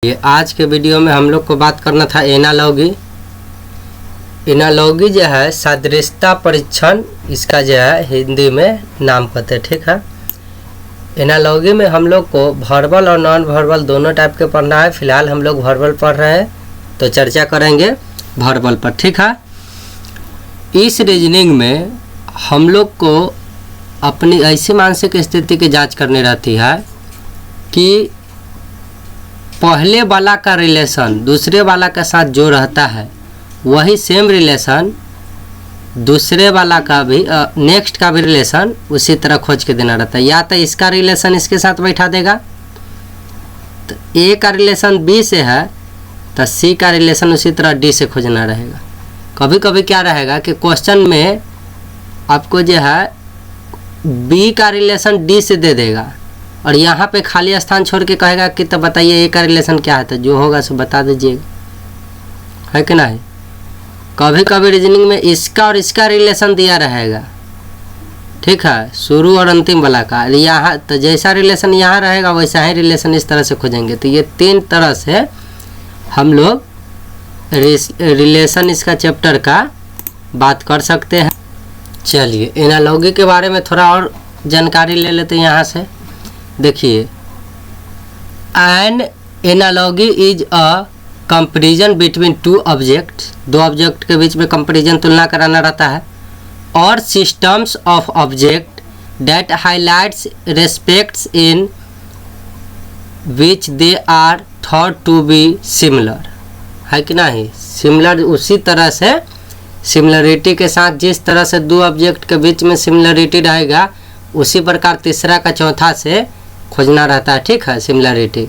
ये आज के वीडियो में हम लोग को बात करना था एनालॉगी। एनालॉगी जो है सादृश्यता परीक्षण, इसका जो है हिंदी में नाम कहते हैं। ठीक है, एनालॉगी में हम लोग को वर्बल और नॉन वर्बल दोनों टाइप के पढ़ना है। फिलहाल हम लोग वर्बल पढ़ रहे हैं तो चर्चा करेंगे वर्बल पर। ठीक है, इस रीजनिंग में हम लोग को अपनी ऐसी मानसिक स्थिति की जांच करनी रहती है कि पहले वाला का रिलेशन दूसरे वाला के साथ जो रहता है वही सेम रिलेशन दूसरे वाला का भी नेक्स्ट का भी रिलेशन उसी तरह खोज के देना रहता है। या तो इसका रिलेशन इसके साथ बैठा देगा, तो ए का रिलेशन बी से है तो सी का रिलेशन उसी तरह डी से खोजना रहेगा। कभी कभी क्या रहेगा कि क्वेश्चन में आपको जो है बी का रिलेशन डी से दे देगा और यहाँ पे खाली स्थान छोड़ के कहेगा कि तो बताइए ए का रिलेशन क्या है, तो जो होगा सो बता दीजिएगा, है कि नहीं। कभी कभी रीजनिंग में इसका और इसका रिलेशन दिया रहेगा, ठीक है, शुरू और अंतिम वाला का। यहाँ तो जैसा रिलेशन यहाँ रहेगा वैसा ही रिलेशन इस तरह से खोजेंगे। तो ये तीन तरह से हम लोग रिलेशन इसका चैप्टर का बात कर सकते हैं। चलिए एनालॉगी के बारे में थोड़ा और जानकारी ले लेते हैं यहाँ से। देखिए, an analogy is a comparison between two object, दो ऑब्जेक्ट के बीच में कंपैरिजन तुलना कराना रहता है, और systems of object that highlights respects in which they are thought to be similar, है कि नहीं। सिमिलर उसी तरह से सिमिलरिटी के साथ जिस तरह से दो ऑब्जेक्ट के बीच में सिमिलरिटी रहेगा उसी प्रकार तीसरा का चौथा से खोजना रहता है। ठीक है, similarity.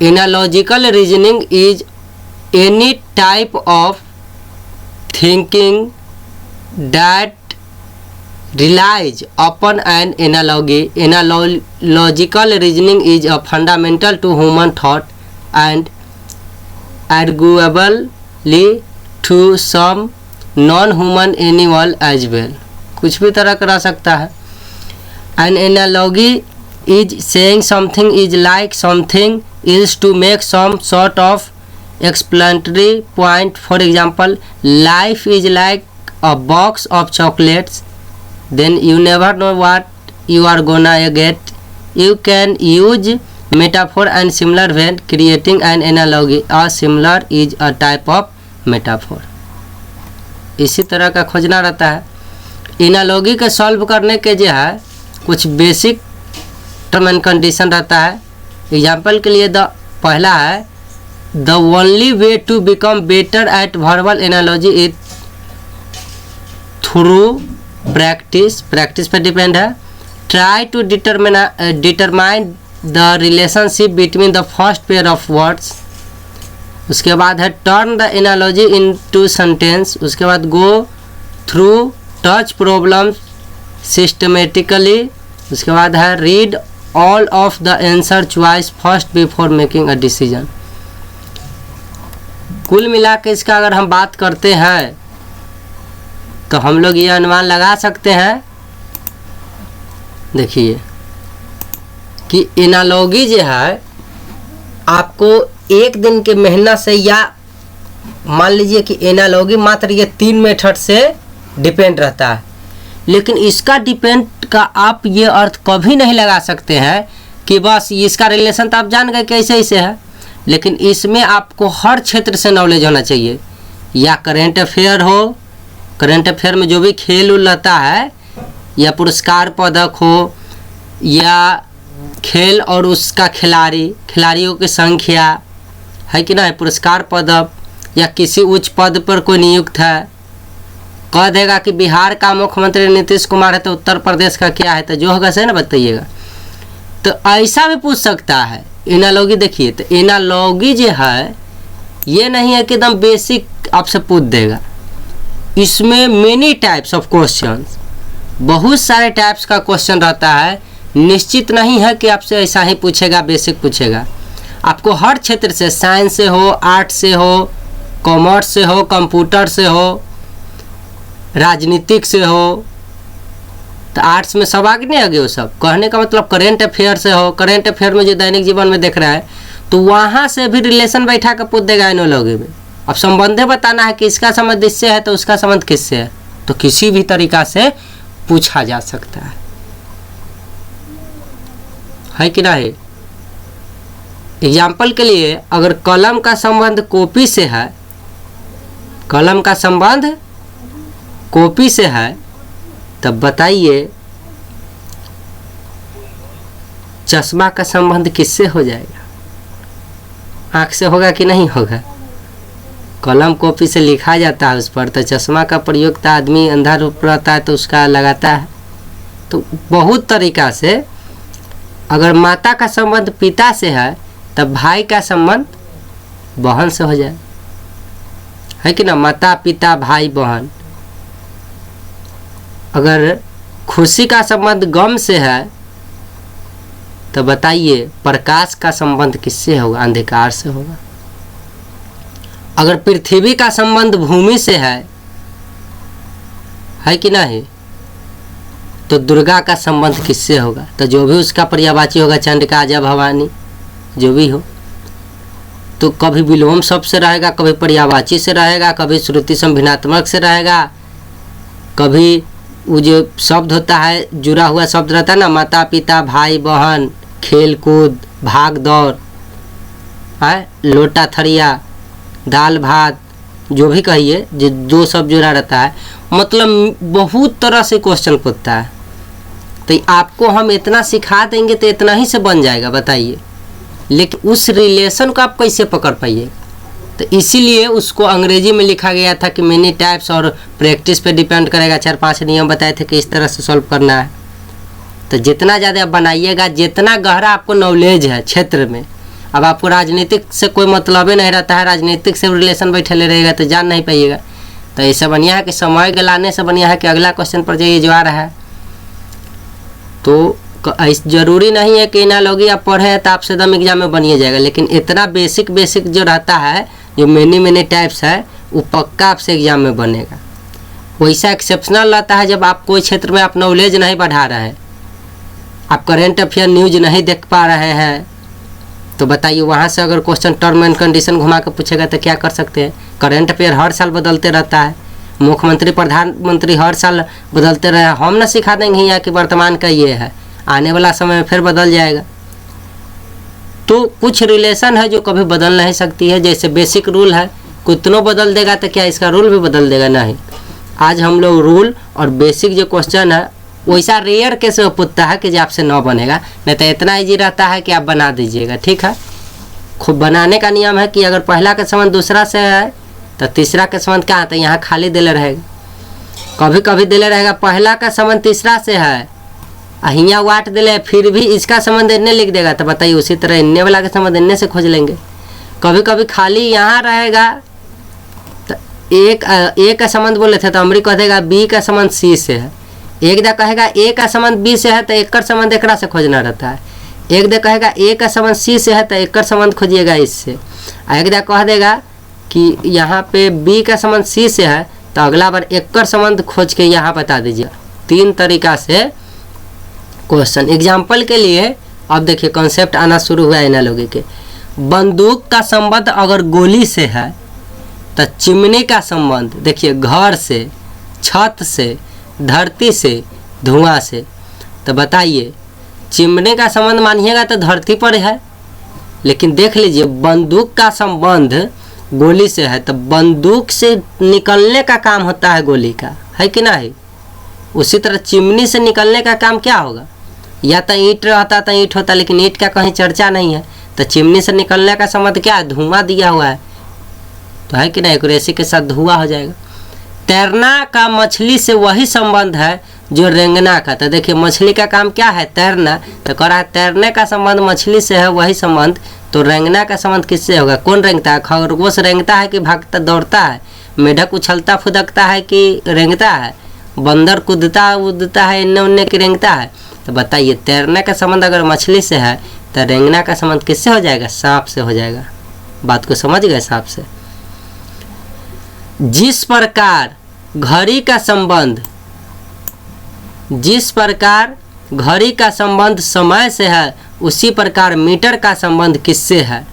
Analogical reasoning is any type of thinking that relies upon an analogy. Analogical reasoning is a fundamental to human thought and arguably to some non human animal as well. कुछ भी तरह करा सकता है। An analogy is saying something is like something is to make some sort of explanatory point. For example, life is like a box of chocolates, then you never know what you are gonna get. You can use metaphor and similar when creating an analogy. A similar is a type of metaphor. इसी तरह का खोजना रहता है। Analogy के solve करने के जो है कुछ बेसिक टर्म एंड कंडीशन रहता है। एग्जाम्पल के लिए पहला है the only way to become better at verbal analogy is through practice. Practice पर डिपेंड है। Try to determine the relationship between the first pair of words. उसके बाद है turn the analogy into sentence. उसके बाद go through touch problem systematically. उसके बाद है read all of the answer choice first before making a decision. कुल मिला के इसका अगर हम बात करते हैं तो हम लोग ये अनुमान लगा सकते हैं, देखिए, कि एनालॉगी जो है आपको एक दिन के मेहनत से, या मान लीजिए कि एनालॉगी मात्र ये 3 मेथड से डिपेंड रहता है, लेकिन इसका डिपेंड का आप ये अर्थ कभी नहीं लगा सकते हैं कि बस इसका रिलेशन तो आप जान गए कैसे ऐसे है, लेकिन इसमें आपको हर क्षेत्र से नॉलेज होना चाहिए। या करेंट अफेयर हो, करेंट अफेयर में जो भी खेल उल रहता है, या पुरस्कार पदक हो, या खेल और उसका खिलाड़ियों की संख्या, है कि नहीं, पुरस्कार पदक, या किसी उच्च पद पर कोई नियुक्त है, कह देगा कि बिहार का मुख्यमंत्री नीतीश कुमार है तो उत्तर प्रदेश का क्या है, तो जो होगा सही ना बताइएगा। तो ऐसा भी पूछ सकता है एनालॉगी। देखिए, तो एनालॉगी जो है ये नहीं है कि एकदम बेसिक आपसे पूछ देगा। इसमें मेनी टाइप्स ऑफ क्वेश्चंस, बहुत सारे टाइप्स का क्वेश्चन रहता है। निश्चित नहीं है कि आपसे ऐसा ही पूछेगा, बेसिक पूछेगा। आपको हर क्षेत्र से, साइंस से हो, आर्ट से हो, कॉमर्स से हो, कंप्यूटर से हो, राजनीतिक से हो, तो आर्ट्स में सब आगे नहीं आगे हो। सब कहने का मतलब करेंट अफेयर से हो, करेंट अफेयर में जो दैनिक जीवन में देख रहा है तो वहाँ से भी रिलेशन बैठा कर पूछ देगा एनालॉगी में। अब संबंध बताना है कि इसका संबंध इससे है तो उसका संबंध किससे है, तो किसी भी तरीका से पूछा जा सकता है कि नहीं। एग्जाम्पल के लिए अगर कलम का संबंध कॉपी से है, कलम का संबंध कॉपी से है, तब बताइए चश्मा का संबंध किससे हो जाएगा? आँख से होगा कि नहीं होगा? कलम कॉपी से लिखा जाता है उस पर, तो चश्मा का प्रयोग तो आदमी अंधा रूप रहता है तो उसका लगाता है। तो बहुत तरीका से, अगर माता का संबंध पिता से है तब भाई का संबंध बहन से हो जाए, है कि ना, माता पिता भाई बहन। अगर खुशी का संबंध गम से है तो बताइए प्रकाश का संबंध किससे होगा? अंधकार से होगा। अगर पृथ्वी का संबंध भूमि से है कि नहीं, तो दुर्गा का संबंध किससे होगा? तो जो भी उसका पर्यायवाची होगा, चंडिका आजा भवानी जो भी हो, तो कभी विलोम शब्द से रहेगा, कभी पर्यायवाची से रहेगा, कभी श्रुति संभिन्नात्मक से रहेगा, कभी वो जो शब्द होता है जुड़ा हुआ शब्द रहता है ना, माता पिता भाई बहन, खेल कूद भाग दौड़ है, लोटा थरिया दाल भात, जो भी कहिए, जो दो शब्द जुड़ा रहता है, मतलब बहुत तरह से क्वेश्चन पूछता है। तो आपको हम इतना सिखा देंगे तो इतना ही से बन जाएगा, बताइए। लेकिन उस रिलेशन को आप कैसे पकड़ पाइएगा? तो इसीलिए उसको अंग्रेजी में लिखा गया था कि मेनी टाइप्स, और प्रैक्टिस पे डिपेंड करेगा। 4-5 नियम बताए थे कि इस तरह से सॉल्व करना है। तो जितना ज़्यादा आप बनाइएगा, जितना गहरा आपको नॉलेज है क्षेत्र में, अब आपको राजनीतिक से कोई मतलब ही नहीं रहता है, राजनीतिक से रिलेशन बैठे रहेगा तो जान नहीं पाइएगा। तो ऐसा बढ़िया है कि समय गलाने से बढ़िया है कि अगला क्वेश्चन पर जाइए जो आ रहा है। तो ज़रूरी नहीं है कि एनालॉगी आप पढ़ें तो आपसे एकदम एग्जाम में बनिए जाएगा, लेकिन इतना बेसिक जो रहता है, जो मेनी टाइप्स है, वो पक्का आपसे एग्जाम में बनेगा। वैसा एक्सेप्शनल रहता है जब आप कोई क्षेत्र में आप नॉलेज नहीं बढ़ा रहे हैं, आप करेंट अफेयर न्यूज नहीं देख पा रहे हैं, तो बताइए वहाँ से अगर क्वेश्चन टर्म एंड कंडीशन घुमा कर पूछेगा तो क्या कर सकते हैं? करेंट अफेयर हर साल बदलते रहता है, मुख्यमंत्री प्रधानमंत्री हर साल बदलते रहे। हम ना सिखा देंगे यहाँ कि वर्तमान का ये है, आने वाला समय में फिर बदल जाएगा। तो कुछ रिलेशन है जो कभी बदल नहीं सकती है, जैसे बेसिक रूल है, कितनों बदल देगा तो क्या इसका रूल भी बदल देगा? नहीं। आज हम लोग रूल और बेसिक जो क्वेश्चन है वैसा रेयर कैसे पूछता है कि जो आपसे न बनेगा, नहीं तो इतना ईजी रहता है कि आप बना दीजिएगा। ठीक है, खूब बनाने का नियम है कि अगर पहला का संबंध दूसरा से है तो तीसरा का संबंध क्या आता है, यहाँ खाली दिले रहेगा। कभी कभी दिले रहेगा पहला का संबंध तीसरा से है, यहाँ वाट दिले, फिर भी इसका संबंध इन्ने लिख देगा, तो बताइए उसी तरह इन्ने वाला का संबंध इन्ने से खोज लेंगे। कभी कभी खाली यहाँ रहेगा तो एक का संबंध बोले थे तो अमरी कह देगा बी का संबंध सी से है, एक दे कहेगा ए का संबंध बी से है तो एक संबंध एकरा से खोजना रहता है, एक दे कहेगा ए का संबंध सी से है तो एक संबंध खोजिएगा इससे, एक दे कह देगा कि यहाँ पे बी का संबंध सी से है तो अगला बार एक संबंध खोज के यहाँ बता दीजिए। 3 तरीका से क्वेश्चन। एग्जाम्पल के लिए अब देखिए कॉन्सेप्ट आना शुरू हुआ है एनालॉजी के। बंदूक का संबंध अगर गोली से है तो चिमनी का संबंध देखिए घर से, छत से, धरती से, धुआं से। तो बताइए चिमनी का संबंध मानिएगा तो धरती पर है, लेकिन देख लीजिए बंदूक का संबंध गोली से है तो बंदूक से निकलने का काम होता है गोली का, है कि नहीं? उसी तरह चिमनी से निकलने का काम क्या होगा? या तो ईंट रहता तो ईंट होता, लेकिन ईंट का कहीं चर्चा नहीं है, तो चिमनी से निकलने का संबंध क्या है? धुआं दिया हुआ है, तो है कि नहीं? एक्यूरेसी के साथ धुआं हो जाएगा। तैरना का मछली से वही संबंध है जो रेंगना का। तो देखिए मछली का काम क्या है? तैरना, तो कह रहा है तैरने का संबंध मछली से है वही संबंध, तो रेंगना का संबंध किससे होगा? कौन रेंगता है? खरगोश रेंगता है कि भागता दौड़ता है? मेढक उछलता फुदकता है कि रेंगता है? बंदर कूदता उदता है इन्ने उन्ने की रेंगता है? तो बताइए तैरने का संबंध अगर मछली से है तो रेंगना का संबंध किससे हो जाएगा? सांप से हो जाएगा। बात को समझ गए? सांप से। जिस प्रकार घड़ी का समय से है उसी प्रकार मीटर का संबंध किससे है?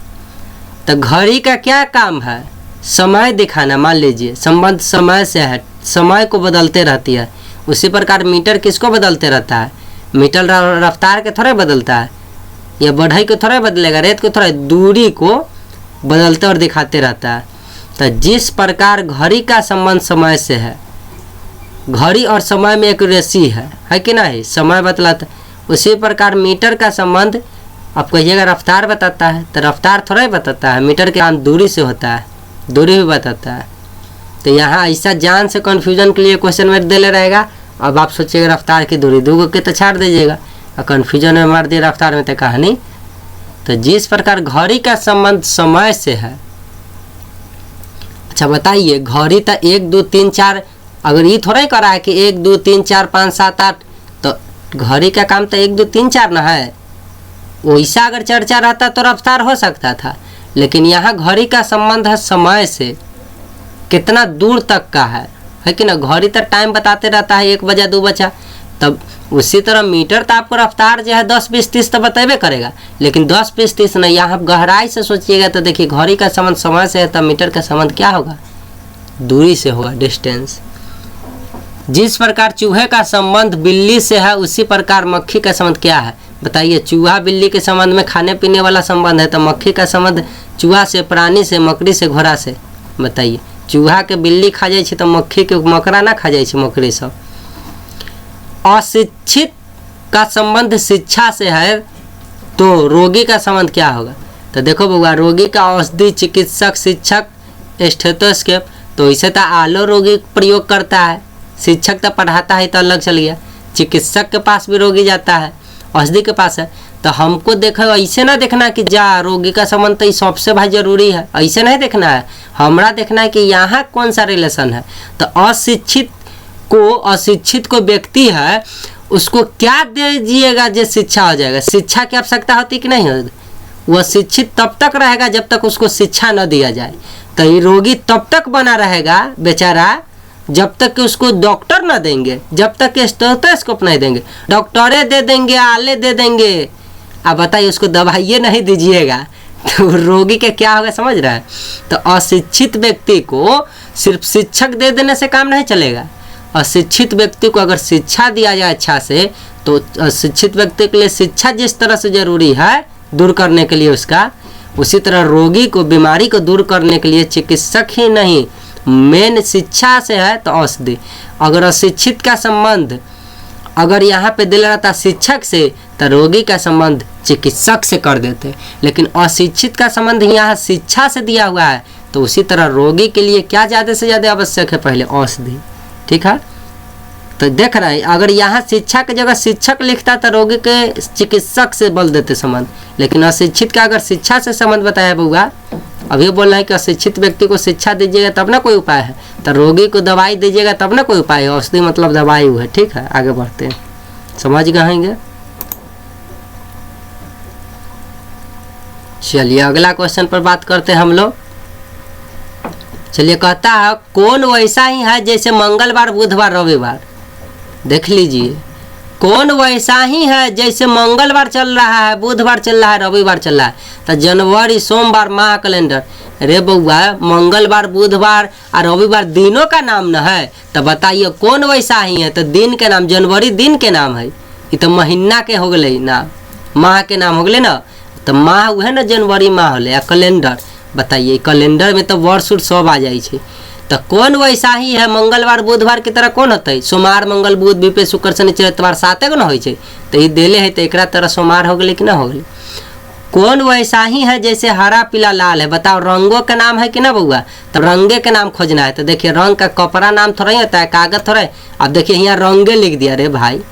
तो घड़ी का क्या काम है? समय दिखाना। मान लीजिए संबंध समय से है, समय को बदलते रहती है। उसी प्रकार मीटर किसको बदलते रहता है? मीटर रफ्तार के थोड़ा बदलता है, या बढ़ई को थोड़ा बदलेगा, रेत को थोड़ा, दूरी को बदलते और दिखाते रहता है। तो जिस प्रकार घड़ी का संबंध समय से है, घड़ी और समय में एक रेसी है कि नहीं, समय बतलाता, उसी प्रकार मीटर का संबंध आप कहिएगा रफ्तार बताता है, तो रफ्तार थोड़ा ही बताता है, मीटर के काम दूरी से होता है, दूरी भी बताता है। तो यहाँ ऐसा जान से कन्फ्यूजन के लिए क्वेश्चन में दे ले रहेगा। अब आप सोचिएगा रफ्तार की दूरी, दो के तो छाड़ दीजिएगा, और कन्फ्यूजन में मार दिए रफ्तार में तो कहानी। तो जिस प्रकार घड़ी का संबंध समय से है, अच्छा बताइए घड़ी तो 1 2 3 4, अगर ये थोड़ा ही करा है कि 1 2 3 4 5 7 8, तो घड़ी का काम तो 1 2 3 4 ना है। वैसा अगर चर्चा रहता तो रफ्तार हो सकता था, लेकिन यहाँ घड़ी का संबंध है समय से, कितना दूर तक का है कि ना। घड़ी तो टाइम बताते रहता है 1 बजा 2 बजा, तब उसी तरह मीटर तो आपको रफ्तार जो है 10 20 30 तो बतेबे करेगा, लेकिन 10 20 30 नहीं। यहाँ गहराई से सोचिएगा तो देखिए घड़ी का संबंध समय से है, तब मीटर का संबंध क्या होगा? दूरी से होगा, डिस्टेंस। जिस प्रकार चूहे का संबंध बिल्ली से है, उसी प्रकार मक्खी का संबंध क्या है? बताइए। चूहा बिल्ली के संबंध में खाने पीने वाला संबंध है, तो मक्खी का संबंध चूहा से, प्राणी से, मकड़ी से, घोड़ा से। बताइए चूहा के बिल्ली खा जाए तो मक्खी के मकड़ा ना खा जाए, मकड़ी सब। अशिक्षित का संबंध शिक्षा से है, तो रोगी का संबंध क्या होगा? तो देखो बउआ, रोगी का औषधि, चिकित्सक, शिक्षक, स्टेथोस्कोप। तो इसे तो आलो रोगी प्रयोग करता है, शिक्षक तो पढ़ाता है, तो अलग चल गया। चिकित्सक के पास भी रोगी जाता है, औषधि के पास है। तो हमको देखो ऐसे ना देखना कि जा रोगी का संबंध तो सबसे भाई जरूरी है, ऐसे नहीं देखना है। हमरा देखना है कि यहाँ कौन सा रिलेशन है। तो अशिक्षित को व्यक्ति है, उसको क्या दीजिएगा जो शिक्षा हो जाएगा? शिक्षा की आवश्यकता होती कि नहीं होती? वह शिक्षित तब तक रहेगा जब तक उसको शिक्षा न दिया जाए। तो ये रोगी तब तक बना रहेगा बेचारा जब तक कि उसको डॉक्टर न देंगे, जब तक कि स्टेथोस्कोप नहीं देंगे। डॉक्टरे दे देंगे, आले दे देंगे, अब बताइए उसको दवाइए नहीं दीजिएगा तो रोगी के क्या होगा, समझ रहा है? तो अशिक्षित व्यक्ति को सिर्फ शिक्षक दे देने से काम नहीं चलेगा। अशिक्षित व्यक्ति को अगर शिक्षा दिया जाए अच्छा से, तो अशिक्षित व्यक्ति के लिए शिक्षा जिस तरह से जरूरी है दूर करने के लिए उसका, उसी तरह रोगी को, बीमारी को दूर करने के लिए चिकित्सक ही नहीं, मेन शिक्षा से है तो औषधि। अगर अशिक्षित का संबंध अगर यहाँ पे दिल रहता शिक्षक से, तो रोगी का संबंध चिकित्सक से कर देते। लेकिन अशिक्षित का संबंध यहाँ शिक्षा से दिया हुआ है, तो उसी तरह रोगी के लिए क्या ज़्यादा से ज़्यादा आवश्यक है? पहले औषधि। ठीक है, तो देख रहे हैं अगर यहाँ शिक्षा की जगह शिक्षक लिखता तो रोगी के चिकित्सक से बोल देते संबंध, लेकिन अशिक्षित का अगर शिक्षा से संबंध बताया बउआ, अभी बोल रहे हैं कि अशिक्षित व्यक्ति को शिक्षा दीजिएगा तब ना कोई उपाय है, तो रोगी को दवाई दीजिएगा तब ना कोई उपाय है। औषधि मतलब दवाई है। ठीक है, आगे बढ़ते हैं, समझ गएंगे। चलिए अगला क्वेश्चन पर बात करते हैं हम लोग। चलिए कहता है कौन वैसा ही है जैसे मंगलवार, बुधवार, रविवार। देख लीजिए, कौन वैसा ही है जैसे मंगलवार चल रहा है, बुधवार चल रहा है, रविवार चल रहा है। तो जनवरी, सोमवार, माह कैलेंडर। अरे बउआ, मंगलवार, बुधवार और रविवार दिनों का नाम न है, तो बताइए कौन वैसा ही है? तो दिन के नाम, जनवरी दिन के नाम है, ये तो महीना के हो गए नाम, माह के नाम हो गए ना। तो माह वह ना जनवरी माह होले। आ कैलेंडर, बताइए कैलेंडर में तो वर्ष उर्ष सब आ जाए। तो कौन वैसा ही है? मंगलवार बुधवार की तरह कौन होता है? सोमवार, मंगल, बुध, विपे, शुक्र, शनि, इतवार 7 गो ना हो। तो ये देले है, तो एक तरह सोमवार हो गए कि ना हो गए। कौन वैसा ही है जैसे हरा, पीला, लाल है? बताओ, रंगों का नाम है कि ना बउआ? तो रंगे के नाम खोजना है। तो देखिए रंग का कपड़ा नाम थोड़ा ही होता है, कागज थोड़ा है। अब देखिए यहाँ रंगे लिख दिया। रे भाई,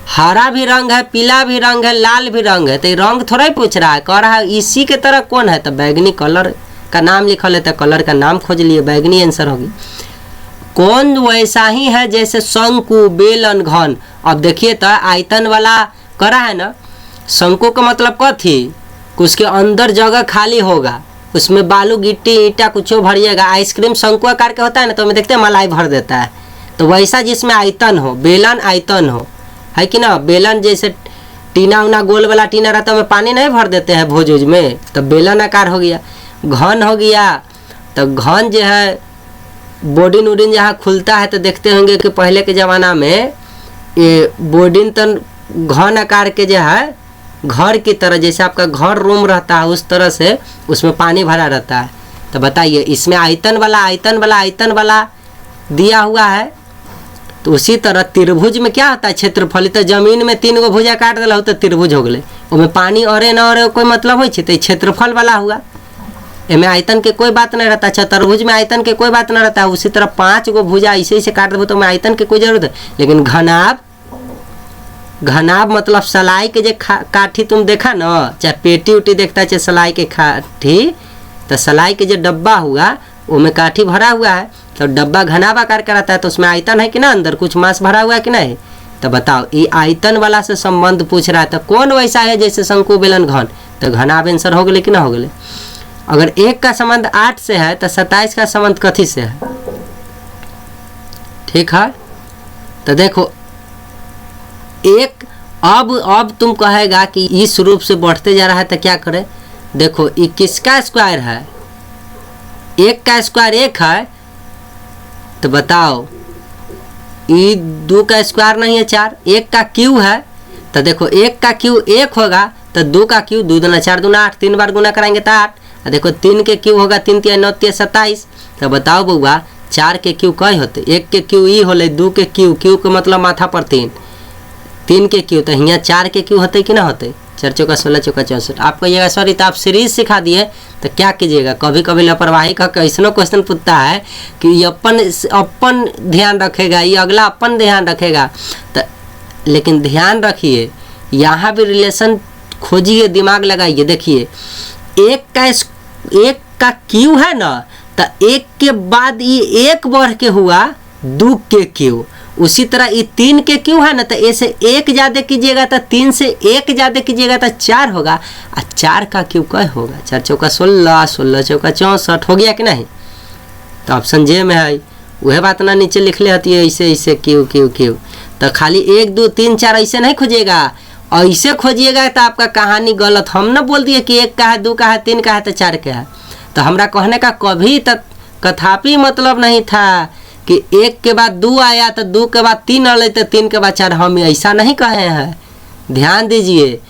हरा भी रंग है, पीला भी रंग है, लाल भी रंग है, तो ये रंग थोड़ा ही पूछ रहा है, कह रहा है इसी के तरह कौन है? तो बैगनी कलर का नाम लिखल है, तो कलर का नाम खोज लिए, बैगनी आंसर होगी। कौन वैसा ही है जैसे शंकु, बेलन, घन? अब देखिए तो आयतन वाला करा है ना। शंकु का मतलब कथी? उसके अंदर जगह खाली होगा, उसमें बालू, गिट्टी, ईंटा कुछ भरिएगा। आइसक्रीम शंकु आकार के होता है ना, तो हमें देखते हैं मलाई भर देता है। तो वैसा जिसमें आयतन हो, बेलन आयतन हो, है कि ना। बेलन जैसे टीना उना गोल वाला टीना रहता है, में पानी नहीं भर देते हैं भोज में, तो बेलन आकार हो गया। घन हो गया। तो घन जो है बोडिन उडिन जहाँ खुलता है तो देखते होंगे कि पहले के ज़माना में ये बोडिन तो घन आकार के जो है घर की तरह, जैसे आपका घर रूम रहता है उस तरह से उसमें पानी भरा रहता है। तो बताइए इसमें आयतन वाला दिया हुआ है। तो उसी तरह त्रिभुज में क्या होता है क्षेत्रफल। तो जमीन में 3 गो भुजा काट दिला हो तो त्रिभुज हो गए, उसमें पानी औरे न औरे कोई मतलब हो तो क्षेत्रफल वाला हुआ। इनमें आयतन के कोई बात नहीं रहता। चतुर्भुज में आयतन के कोई बात नहीं रहता है। उसी तरह 5 गो भुजा ऐसे काट देबो तो में आयतन के कोई जरूरत है। लेकिन घनाभ मतलब सलाई के जो काठी तुम देखा ना, चाहे पेटी उटी देखता है चाहे सलाई के काठी, तो सलाई के जो डब्बा हुआ वो में काठी भरा हुआ है। तो डब्बा घनाभ आकार का रहता है तो उसमें आयतन है कि ना, अंदर कुछ मांस भरा हुआ है कि नहीं। तो बताओ ये आयतन वाला से संबंध पूछ रहा है। तो कौन वैसा है जैसे शंकु बेलन घन, तो घनाभ आंसर हो गए कि ना हो गए। अगर 1 का संबंध 8 से है तो 27 का संबंध कथी से है। ठीक है, तो देखो एक अब तुम कहेगा कि इस रूप से बढ़ते जा रहा है तो क्या करे। देखो ये किसका स्क्वायर है, 1 का स्क्वायर 1 है। तो बताओ ये 2 का स्क्वायर नहीं है 4, 1 का क्यू है। तो देखो 1 का क्यू 1 होगा तो 2 का क्यू 2 दूना 4 दूना 8, 3 बार गुना कराएंगे तो 8। देखो 3 के क्यू होगा 3 3 9 3 27। तो बताओ बउआ 4 के क्यू कई होते, 1 के क्यू ई होले, 2 के क्यू के मतलब माथा पर 3 के क्यू, तो यहाँ 4 के क्यू होते कि ना होते। 4 चौका 16 चौका 64। आप कहिएगा सॉरी तो आप सीरीज सिखा दिए तो क्या कीजिएगा, कभी कभी लापरवाही का कैसनो क्वेश्चन पूछता है कि ये अपन ध्यान रखेगा, ये अगला अपन ध्यान रखेगा। तो लेकिन ध्यान रखिए यहाँ भी रिलेशन खोजिए, दिमाग लगाइए। देखिए 1 का क्यू है ना, तो 1 के बाद ये 1 बढ़ के हुआ 2 के क्यू। उसी तरह ये 3 के क्यू है ना, तो ऐसे 1 ज़्यादा कीजिएगा तो 3 से 1 ज़्यादा कीजिएगा तो 4 होगा। और 4 का क्यू क्या होगा, 4 चौका 16, 16 चौका 64 हो गया कि नहीं। तो ऑप्शन जे में है वह बात ना नीचे लिख ले होती है ऐसे ऐसे क्यू क्यू क्यू। तो खाली 1 2 3 4 ऐसे नहीं खोजिएगा, ऐसे खोजिएगा तो आपका कहानी गलत। हम ना बोल दिए कि 1 का है 2 का है 3 का है तो 4 का है। तो हमारा कहने का कभी तक कथापि मतलब नहीं था कि 1 के बाद 2 आया तो 2 के बाद 3 आ तो 3 के बाद 4, हम ऐसा नहीं कहे हैं। ध्यान दीजिए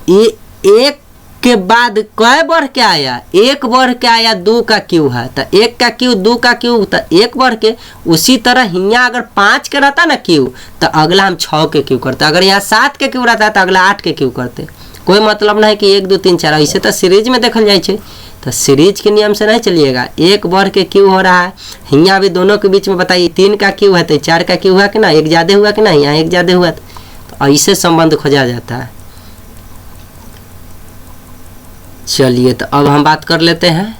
ये 1 के बाद कै बढ़ के आया, 1 बढ़ के आया 2 का क्यू है, तो 1 का क्यू 2 का क्यू तो 1 बढ़ के। उसी तरह यहाँ अगर 5 के रहता ना क्यू तो अगला हम 6 के क्यू करते, अगर यहाँ 7 के क्यू रहता तो अगला 8 के क्यू करते। कोई मतलब नहीं कि 1 2 3 4 ऐसे तो सीरीज में देखल जाए। तो सीरीज के नियम से नहीं चलिएगा, 1 बढ़ के क्यू हो रहा है। यहाँ भी दोनों के बीच में बताइए 3 का क्यू है तो 4 का क्यू हुआ कि ना, 1 ज़्यादा हुआ कि नहीं, यहाँ 1 ज़्यादा हुआ। तो ऐसे संबंध खोजा जाता है। चलिए तो अब हम बात कर लेते हैं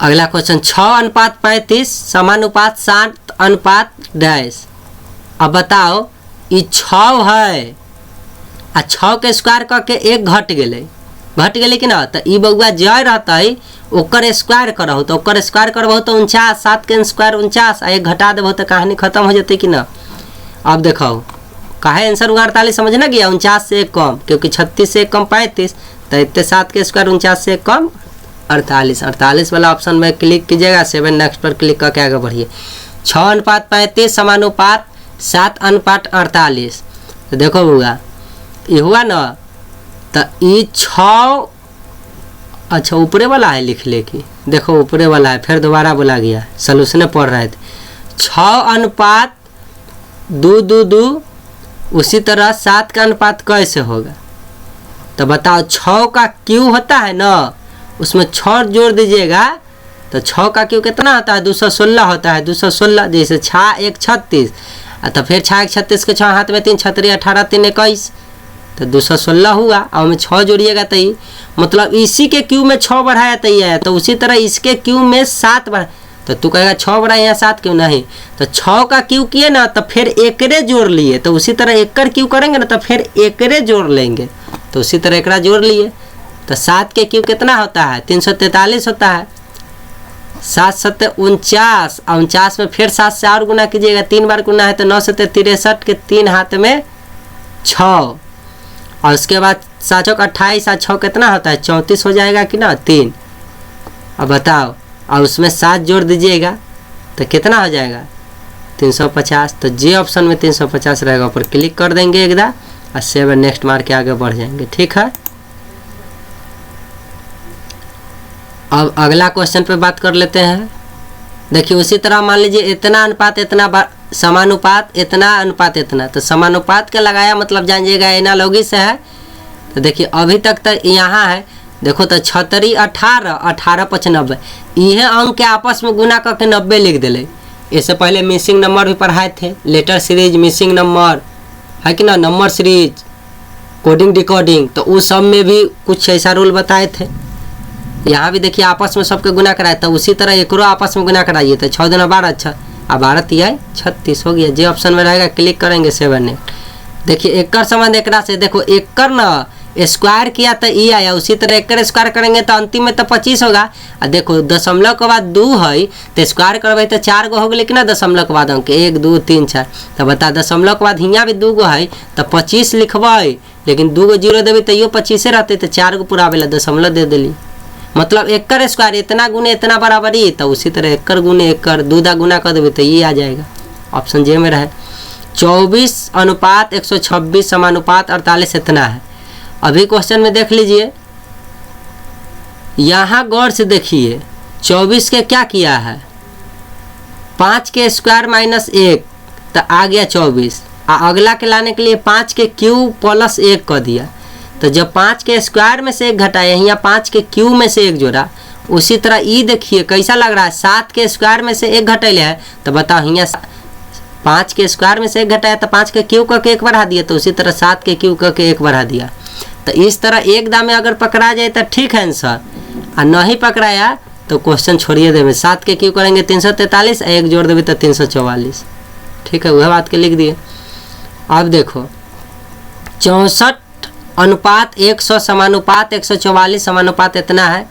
अगला क्वेश्चन। 6:35 समानुपात 7:डैश। अब बताओ ये 6 है आ 6 के स्क्वायर करके 1 घट गए कि ना। तो ई बउआ जय रहता है ओकर स्क्वायर करहो, तो ओकर स्क्वायर करबो तो 49, 7 के स्क्वायर 49 आ 1 घटा देबो तो कहानी खत्म हो जाती कि ना। अब देखो काहे आंसर 48 समझ ना गया, 49 से 1 कम, क्योंकि 36 से 1 कम 35, तो इतने 7 के स्क्वायर 49 से 1 कम 48। 48 वाला ऑप्शन में क्लिक कीजिएगा, 7 नेक्स्ट पर क्लिक करके आगे बढ़िए। 6:35 समानुपात 7:48। तो देखो बउआ ये हुआ ना, तो ये 6 अच्छा ऊपरे वाला है लिख ले कि देखो ऊपरे वाला है, फिर दोबारा बोला गया, सलूशन पढ़ रहे थे। 6:2:2 उसी तरह 7 का अनुपात कैसे होगा। तो बताओ 6 का क्यू होता है ना, उसमें 6 जोड़ दीजिएगा तो 6 का क्यू कितना होता है, 216 होता है। 216 जैसे 6 1 36, तो फिर 6 1 36 के 6 हाथ में 3 6 18 3 21, तो 216 हुआ। और में 6 जोड़िएगा तो ये मतलब इसी के क्यू में 6 बढ़ाया तो ये है, तो उसी तरह इसके क्यू में 7 बढ़ा। तो तू कहेगा 6 बढ़ा यहाँ 7 क्यों नहीं, तो 6 का क्यू किए ना तो फिर एकरे जोड़ लिए, तो उसी तरह एकड़ क्यू करेंगे ना तो फिर एकरे जोड़ लेंगे, तो उसी तरह एकड़ा जोड़ लिए। तो 7 के क्यू कितना होता है, 343 होता है। 7 7 49, 49 में फिर 7 से और गुना कीजिएगा, 3 बार गुना है तो 9 7 63 के 3 हाथ में 6, और उसके बाद 7 चौक 28 और 6 कितना होता है 34 हो जाएगा कि ना 3। अब बताओ, और उसमें 7 जोड़ दीजिएगा तो कितना हो जाएगा 350। तो जे ऑप्शन में 350 रहेगा, ऊपर क्लिक कर देंगे एकदम और सेव नेक्स्ट मार के आगे बढ़ जाएंगे। ठीक है, अब अगला क्वेश्चन पे बात कर लेते हैं। देखिए उसी तरह मान लीजिए इतना अनुपात इतना समानुपात इतना अनुपात इतना, तो समानुपात का लगाया मतलब जानिएगा एनालॉगी से है। तो देखिए अभी तक यहाँ है, देखो तो 76 18 18 95 यह अंक के आपस में गुना करके 90 लिख दिले। इससे पहले मिसिंग नंबर भी पढ़ाए थे, लेटर सीरीज मिसिंग नंबर है कि ना, नंबर सीरीज कोडिंग डिकोडिंग, तो उस सब में भी कुछ ऐसा रूल बताए थे। यहाँ भी देखिए आपस में सबके गुना कराए, तो उसी तरह एक आपस में गुना कराइए। तो 6 दूना 12 6 और 12 तिहाई 36 हो गया। जे ऑप्शन में रहेगा क्लिक करेंगे 7 नेक्स्ट। देखिए एकर संबंध एकरा से, देखो एकर ना स्क्वायर किया तो ई आया, उसी तरह एकर स्क्वायर करेंगे तो अंतिम में तो 25 होगा। और देखो दशमलव के बाद 2 है तो स्क्वायर करबे तो 4 गो हो गए कि ना, दशमलव के बाद अंक 1 2 3 4। तो बता दशमलव के बाद हियाँ भी 2 गो है तो 25 लिखबै, लेकिन 2 गो जीरो देवे तो यो 25 रहते, तो 4 गो पूरा आवेला दशमलव दे दिली। मतलब एकर स्क्वायर इतना गुने इतना बराबरी, तो उसी तरह एकर गुने एकर 2 दा गुना कर देवे तो ये आ जाएगा। ऑप्शन जे में रहे 24 अनुपात 126 समानुपात 48 इतना है। अभी क्वेश्चन में देख लीजिए, यहाँ गौर से देखिए 24 के क्या किया है 5 के स्क्वायर माइनस 1 तो आ गया 24, और अगला के लाने के लिए 5 के क्यू प्लस 1 कर दिया। तो जब 5 के स्क्वायर में से 1 घटाया, यहाँ 5 के क्यू में से 1 जोड़ा। उसी तरह ई देखिए कैसा लग रहा है, 7 के स्क्वायर में से 1 घटेले है, तो बताओ यहाँ 5 के स्क्वायर में से 1 घटाया तो 5 के क्यू करके 1 बढ़ा दिया, तो उसी तरह 7 के क्यू करके 1 बढ़ा दिया। तो इस तरह एक दाम में अगर पकड़ा जाए तो ठीक है आंसर, और नहीं पकड़ाया तो क्वेश्चन छोड़िए देवे। 7 के क्यू करेंगे 343, 1 जोड़ देवे तो 344। ठीक है, वह बात के लिख दिए। अब देखो 64 अनुपात 100 समानुपात 144 समानुपात इतना है,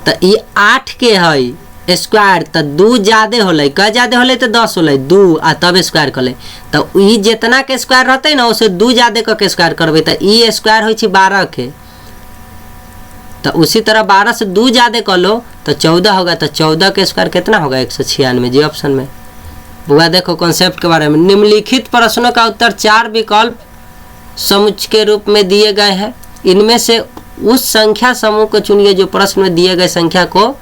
तो ये 8 के है स्क्वायर, तो 2 ज़्यादा होले, क ज़्यादा होले तो 10 होले 2 आ तब स्क्वायर कर ले। तो ई जितना के स्क्वायर रहते ना उसे 2 ज़्यादा करके स्क्वायर करबे, तो ई स्क्वायर हो 12 के, तो उसी तरह 12 से 2 ज़्यादा कर लो तो 14 होगा। तो 14 के स्क्वायर कितना होगा 196। जी ऑप्शन में बुआ देखो कॉन्सेप्ट के बारे में। निम्नलिखित प्रश्नों का उत्तर 4 विकल्प समुच्च के रूप में दिए गए हैं। इनमें से उस संख्या समूह को चुनिए जो प्रश्न में दिए गए संख्या को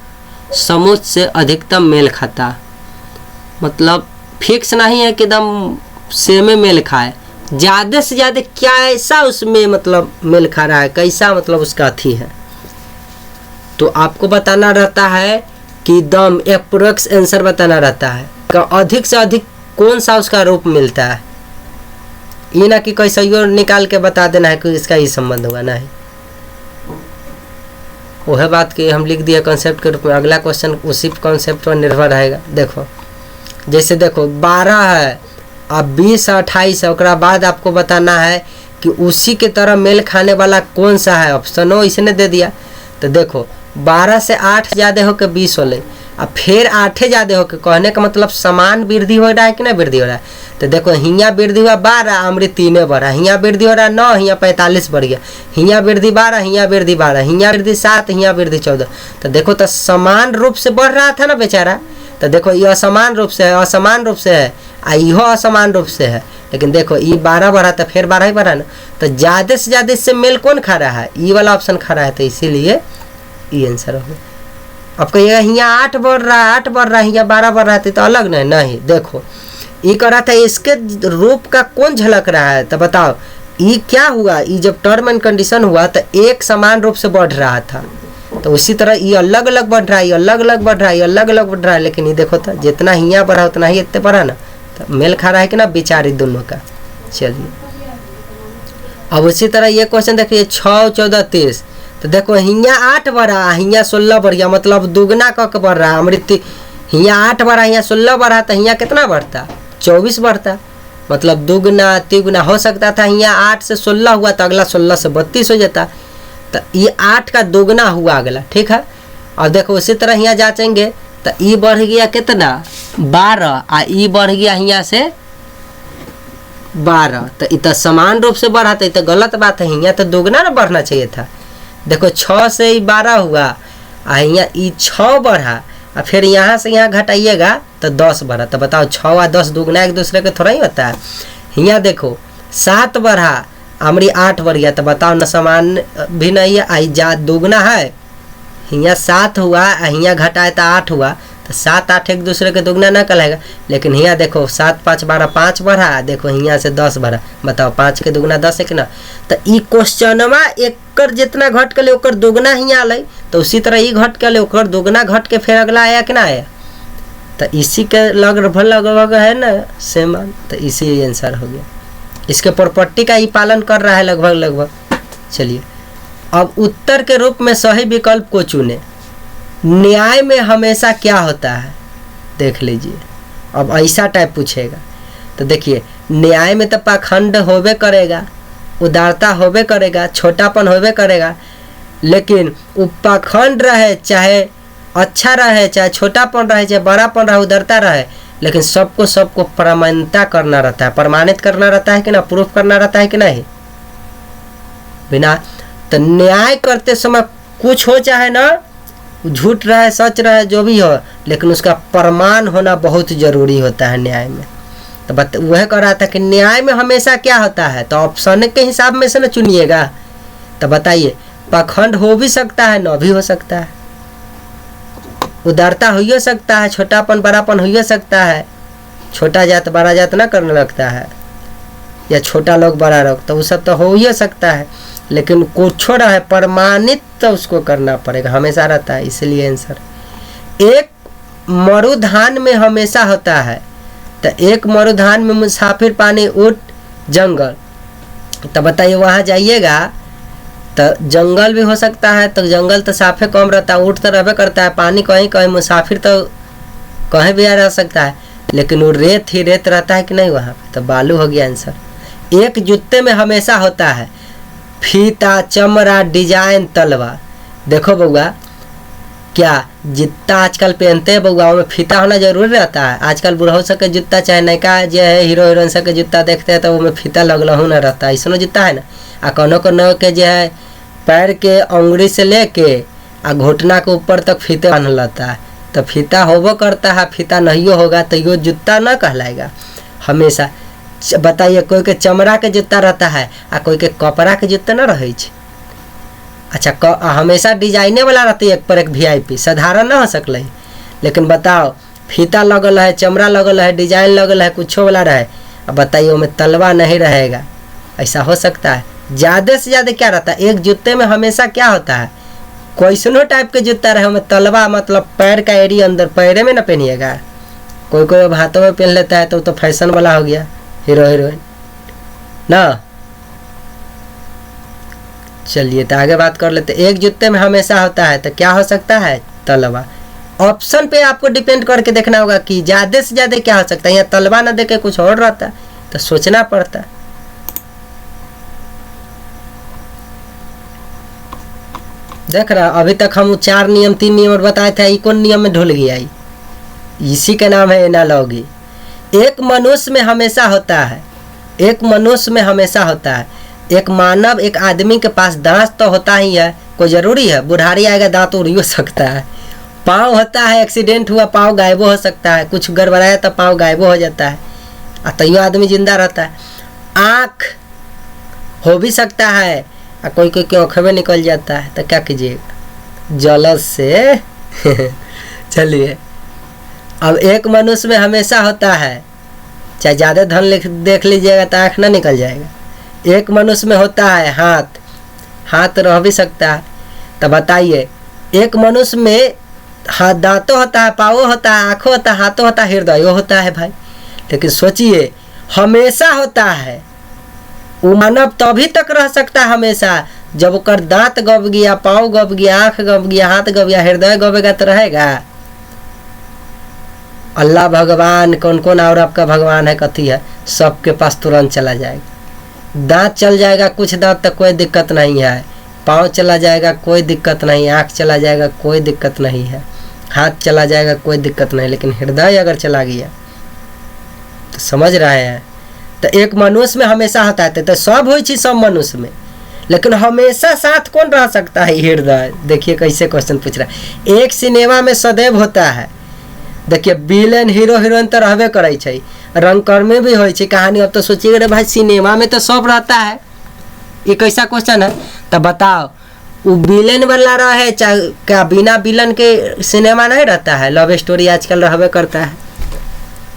समूह से अधिकतम मेल खाता। मतलब फिक्स नहीं है कि एकदम सेम मेल खाए, ज़्यादा से ज़्यादा क्या ऐसा उसमें मतलब मेल खा रहा है, कैसा मतलब उसका अथी है, तो आपको बताना रहता है कि एकदम एप्रोक्स आंसर बताना रहता है, अधिक से अधिक कौन सा उसका रूप मिलता है। ये ना कि कैसा यो निकाल के बता देना है कि इसका ही संबंध होगा, नहीं। वह बात कि हम लिख दिया कॉन्सेप्ट के रूप में। अगला क्वेश्चन उसी कॉन्सेप्ट पर निर्भर रहेगा। देखो जैसे देखो 12 है, अब 20 28 है, उसके बाद आपको बताना है कि उसी के तरह मेल खाने वाला कौन सा है। ऑप्शन हो इसने दे दिया, तो देखो 12 से 8 ज़्यादा होकर 20 होले, अब फिर 8 ज़्यादा होकर, कहने का मतलब समान वृद्धि हो रहा है कि ना वृद्धि हो रहा है। तो देखो हियाँ वृद्धि हुआ 12, अमृत 3 बढ़ा, हियाँ वृद्धि हो रहा 9, हियाँ 45 बढ़ गया, हियाँ वृद्धि 12, हियाँ वृद्धि 12, हियाँ वृद्धि 7, हियाँ वृद्धि 14। तो देखो तो समान रूप से बढ़ रहा था ना बेचारा। तो देखो ये असमान रूप से है, असमान रूप से है, इहो असमान रूप से है, लेकिन देखो ये 12 बढ़ा तो फिर 12 ही बढ़ा ना। तो ज़्यादा से ज़्यादा इससे मेल कौन खा रहा है, ये वाला ऑप्शन खा रहा है, तो इसीलिए ये आंसर होगा। अब कहिएगा यहाँ 8 बढ़ रहा है, 8 बढ़ रहा है, यहाँ 12 बढ़ रहा है, तो अलग नहीं। देखो ये कर रहा था, इसके रूप का कौन झलक रहा है, तो बताओ ये क्या हुआ। ये जब टर्म एंड कंडीशन हुआ तो एक समान रूप से बढ़ रहा था, तो उसी तरह ये अलग अलग बढ़ रहा है, ये अलग अलग बढ़ रहा है, ये अलग अलग बढ़ रहा है, लेकिन ये देखो तो जितना यहाँ बढ़ा उतना ही इतने बढ़ा ना, तो मेल खा रहा है कि ना विचार दोनों का। चलिए अब उसी तरह ये क्वेश्चन देखिए 6 14 30, तो देखो हियाँ 8 बढ़ा, हियाँ 16 बढ़ गया, मतलब दुगना कक बढ़ रहा है। अमृत हियाँ 8 बढ़ा, हियाँ 16 बढ़ा, तो हियाँ कितना बढ़ता 24 बढ़ता, मतलब दुगना तिगुना हो सकता था। यहाँ 8 से 16 हुआ तो अगला 16 से 32 हो जाता, तो ये 8 का दोगुना हुआ अगला। ठीक है, और देखो उसी तरह यहाँ जांचेंगे तो ये बढ़ गया कितना 12, और ये बढ़ गया यहाँ से 12, तो इत समान रूप से बढ़ा, तो इत गलत बात है। यहाँ तो दोगुना ना बढ़ना चाहिए था। देखो 6 से ही 12 हुआ, आ यहाँ ई 6 बढ़ा, और फिर यहाँ से यहाँ घटाइएगा तो 10 बढ़ा। तो बताओ 6 और 10 दुगना एक दूसरे के थोड़ा ही होता है। यहाँ देखो 7 बढ़ा, अमरी 8 बढ़ गया, तो बताओ न समान भी नहीं है। आई जा दुगना है, यहाँ 7 हुआ, यहाँ घटाए तो 8 हुआ, तो 7 8 एक दूसरे के दुगना ना कहलाएगा। लेकिन यहाँ देखो 7 5 12, 5 बढ़ा, देखो यहाँ से 10 बढ़ा, बताओ 5 के दुगना 10 है कि ना। तो ई क्वेश्चनमा एकर जितना घट के ले ओकर दुगना ही आल, तो उसी तरह ई घट के ले ओकर दुगना घट के फिर अगला आया कि ना आया। तो इसी के लगभग है ना सेम, तो इसी आंसर हो गया। इसके प्रॉपर्टी का ही पालन कर रहा है लगभग। चलिए अब उत्तर के रूप में सही विकल्प को चुने। न्याय में हमेशा क्या होता है, देख लीजिए। अब ऐसा टाइप पूछेगा तो देखिए, न्याय में तो पाखंड होबे करेगा, उदारता होबे करेगा, छोटापन होबे करेगा, लेकिन वो पाखंड रहे चाहे अच्छा रहे, चाहे छोटापन रहे, चाहे बड़ापन रहे, उदारता रहे, लेकिन सबको प्रमाणिकता करना रहता है, प्रमाणित करना रहता है कि ना, प्रूफ करना रहता है कि नहीं। बिना तो न्याय करते समय कुछ हो चाहे ना, झूठ रहे सच रहे जो भी हो, लेकिन उसका प्रमाण होना बहुत जरूरी होता है न्याय में। तो वह कह रहा था कि न्याय में हमेशा क्या होता है, तो ऑप्शन के हिसाब में से ना चुनिएगा। तो बताइए, पाखंड हो भी सकता है, न भी हो सकता है, उदारता हो सकता है, छोटापन बड़ापन हो सकता है, छोटा जात बड़ा जात ना करने लगता है, या छोटा लोग बड़ा लोग, तो वो सब तो हो ही सकता है, लेकिन कुछ छोड़ा है प्रमाणित तो उसको करना पड़ेगा, हमेशा रहता है। इसलिए आंसर एक मरुधान में हमेशा होता है। तो एक मरुधान में मुसाफिर पानी ऊंट जंगल, तो बताइए वहाँ जाइएगा तो जंगल भी हो सकता है, तो जंगल तो साफे कम रहता है, ऊंट तो रहबे करता है, पानी कहीं कहीं, मुसाफिर तो कहीं भी रह सकता है, लेकिन वो रेत ही रेत रहता है कि नहीं वहाँ पे, तो बालू हो गया आंसर। एक जूते में हमेशा होता है फीता, चमड़ा, डिजाइन, तलवा। देखो बउआ, क्या जूता आजकल पहनते हैं बउआ, में फीता होना जरूरी रहता है। आजकल बुढ़ऊ सबके जूता चाहे नयका जो है हीरो हीरोइन सबके जूता देखते हैं तो वो में फीता लगल हो ना रहता है, ऐसा जूता है ना। आ कोनो के जो है पैर के अंगुली से लेके आ घुटना के ऊपर तक फीते बांधल रहता है, तो फीता होबो करता है, फीता नहीं होगा तो यो जूता न कहलाएगा हमेशा। बताइए, कोई के चमड़ा के जूता रहता है आ कोई के कपड़ा के जूता न रहे। अच्छा, हमेशा डिजाइने वाला रहती है, एक पर एक VIP, साधारण ना हो सकल। लेकिन बताओ, फीता लगल है, चमड़ा लगल है, डिजाइन लगल है, कुछ वाला रहे, अब बताइए उसमें तलवा नहीं रहेगा, ऐसा हो सकता है। ज़्यादा से ज़्यादा क्या रहता है, एक जूते में हमेशा क्या होता है, कैसनो टाइप के जूता रहे उसमें तलवा, मतलब पैर का एरिया अंदर, पैरे में ना पहनिएगा। कोई अब हाथों में पहन लेता है तो फैशन वाला हो गया, हीरो हीरोइन ना। चलिए तो आगे बात कर लेते। एक जूते में हमेशा होता है तो क्या हो सकता है, तलवा। ऑप्शन पे आपको डिपेंड करके देखना होगा कि ज़्यादा से ज़्यादा क्या हो सकता है। यहाँ तलवा ना देके कुछ और रहता तो सोचना पड़ता। देख रहा, अभी तक हम 4 नियम 3 नियम और बताए थे, ये कौन नियम में ढुल गया, इसी का नाम है एनालॉगी। एक मनुष्य में हमेशा होता है, एक मनुष्य में हमेशा होता है। एक मानव, एक आदमी के पास दांत तो होता ही है, कोई ज़रूरी है बुढ़ारी आएगा दांत उड़ सकता है। पाँव होता है, एक्सीडेंट हुआ पाँव गायब हो सकता है, कुछ गड़बड़ाया तो पाँव गायब हो जाता है, तैयो आदमी जिंदा रहता है। आँख हो भी सकता है, कोई कोई की आँखें में निकल जाता है, तो क्या कीजिएगा, जलस से चलिए, अब एक मनुष्य में हमेशा होता है, चाहे ज़्यादा धन देख लीजिएगा तो आँख ना निकल जाएगा। एक मनुष्य में होता है हाथ, हाथ रह भी सकता है। तो बताइए, एक मनुष्य में हाथ, दांतों होता है, पाँव होता है, आँखों होता है, हाथों होता है, हृदय होता है भाई। लेकिन सोचिए, हमेशा होता है, वो मानव तभी तक रह सकता है हमेशा जब ओकर दांत गब गया, पाँव गब गया, आँख गब गया, हाथ गब गया, हृदय गबेगा तो रहेगा। अल्लाह भगवान, कौन कौन और आपका भगवान है, कथी है, सबके पास तुरंत चला जाएगा। दांत चल जाएगा कुछ दांत तक कोई दिक्कत नहीं है, पाँव चला जाएगा कोई दिक्कत नहीं, आँख चला जाएगा कोई दिक्कत नहीं है, हाथ चला जाएगा कोई दिक्कत नहीं, लेकिन हृदय अगर चला गया तो समझ रहे हैं। तो एक मनुष्य में हमेशा होता है, तो सब हो सब मनुष्य में, लेकिन हमेशा साथ कौन रह सकता है? हृदय। देखिए कैसे क्वेश्चन पूछ रहा है। एक सिनेमा में सदैव होता है, देखिए विलेन हीरो हीरोइन तो रहबे करे छे, रंगकर्मी भी हो कहानी। अब तो सोचिए रे भाई सिनेमा में तो सब रहता है, ये कैसा क्वेश्चन है? तो बताओ वो विलेन वाला रहे चाहे क्या बिना विलन के सिनेमा नहीं रहता है? लव स्टोरी आजकल रहबे करता है,